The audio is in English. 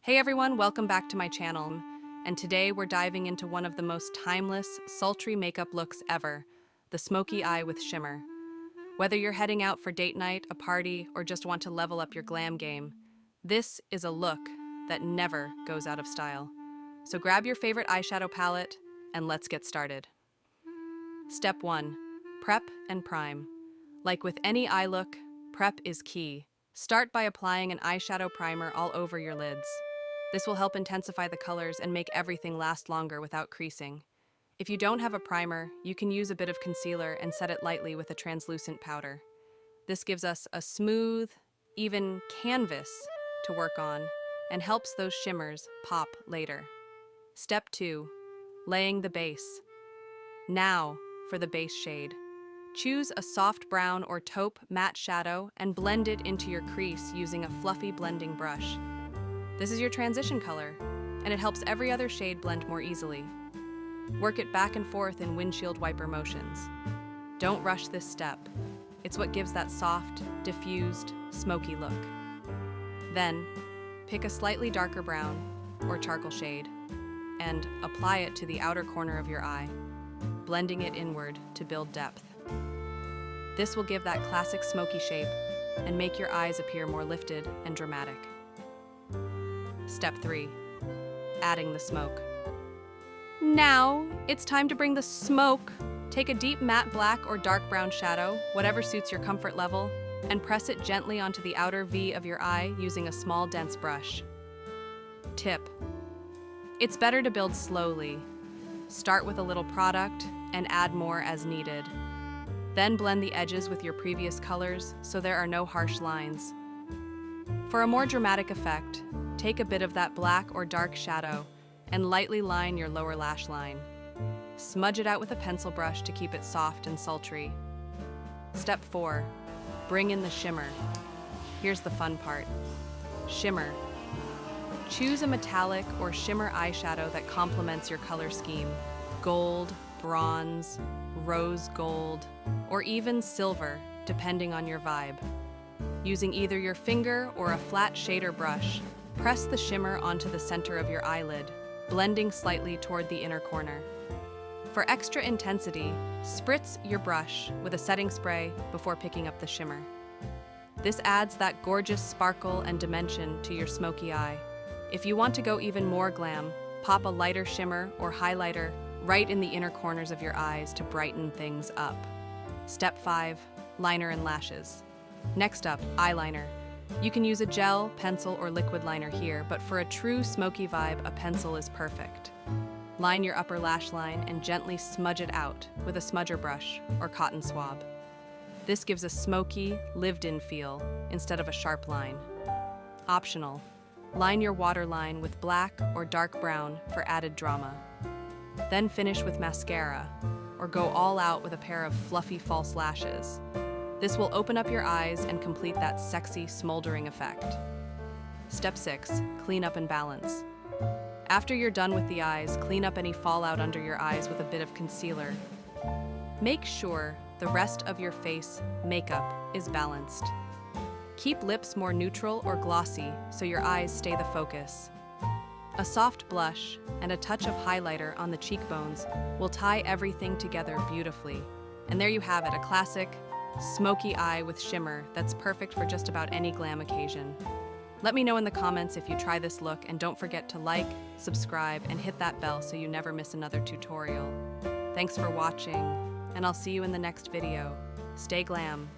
Hey everyone, welcome back to my channel. And today we're diving into one of the most timeless, sultry makeup looks ever, the Smokey Eye with Shimmer. Whether you're heading out for date night, a party, or just want to level up your glam game, this is a look that never goes out of style. So grab your favorite eyeshadow palette and let's get started. Step 1. Prep and prime. Like with any eye look, prep is key. Start by applying an eyeshadow primer all over your lids. This will help intensify the colors and make everything last longer without creasing. If you don't have a primer, you can use a bit of concealer and set it lightly with a translucent powder. This gives us a smooth, even canvas to work on and helps those shimmers pop later. Step 2. Laying the base. Now for the base shade. Choose a soft brown or taupe matte shadow and blend it into your crease using a fluffy blending brush. This is your transition color, and it helps every other shade blend more easily. Work it back and forth in windshield wiper motions. Don't rush this step. It's what gives that soft, diffused, smoky look. Then, pick a slightly darker brown or charcoal shade and apply it to the outer corner of your eye, blending it inward to build depth. This will give that classic smoky shape and make your eyes appear more lifted and dramatic. Step 3. Adding the smoke. Now, it's time to bring the smoke. Take a deep matte black or dark brown shadow, whatever suits your comfort level, and press it gently onto the outer V of your eye using a small, dense brush. Tip: it's better to build slowly. Start with a little product and add more as needed. Then blend the edges with your previous colors so there are no harsh lines. For a more dramatic effect, take a bit of that black or dark shadow and lightly line your lower lash line. Smudge it out with a pencil brush to keep it soft and sultry. Step 4. Bring in the shimmer. Here's the fun part. Shimmer. Choose a metallic or shimmer eyeshadow that complements your color scheme. Gold, bronze, rose gold, or even silver, depending on your vibe. Using either your finger or a flat shader brush, press the shimmer onto the center of your eyelid, blending slightly toward the inner corner. For extra intensity, spritz your brush with a setting spray before picking up the shimmer. This adds that gorgeous sparkle and dimension to your smoky eye. If you want to go even more glam, pop a lighter shimmer or highlighter right in the inner corners of your eyes to brighten things up. Step 5. Liner and lashes. Next up, eyeliner. You can use a gel, pencil, or liquid liner here, but for a true smoky vibe, a pencil is perfect. Line your upper lash line and gently smudge it out with a smudger brush or cotton swab. This gives a smoky, lived-in feel instead of a sharp line. Optional. Line your waterline with black or dark brown for added drama. Then finish with mascara, or go all out with a pair of fluffy false lashes. This will open up your eyes and complete that sexy, smoldering effect. Step 6. Clean up and balance. After you're done with the eyes, clean up any fallout under your eyes with a bit of concealer. Make sure the rest of your face makeup is balanced. Keep lips more neutral or glossy so your eyes stay the focus. A soft blush and a touch of highlighter on the cheekbones will tie everything together beautifully. And there you have it, a classic smoky eye with shimmer that's perfect for just about any glam occasion. Let me know in the comments if you try this look, and don't forget to like, subscribe, and hit that bell so you never miss another tutorial. Thanks for watching, and I'll see you in the next video. Stay glam.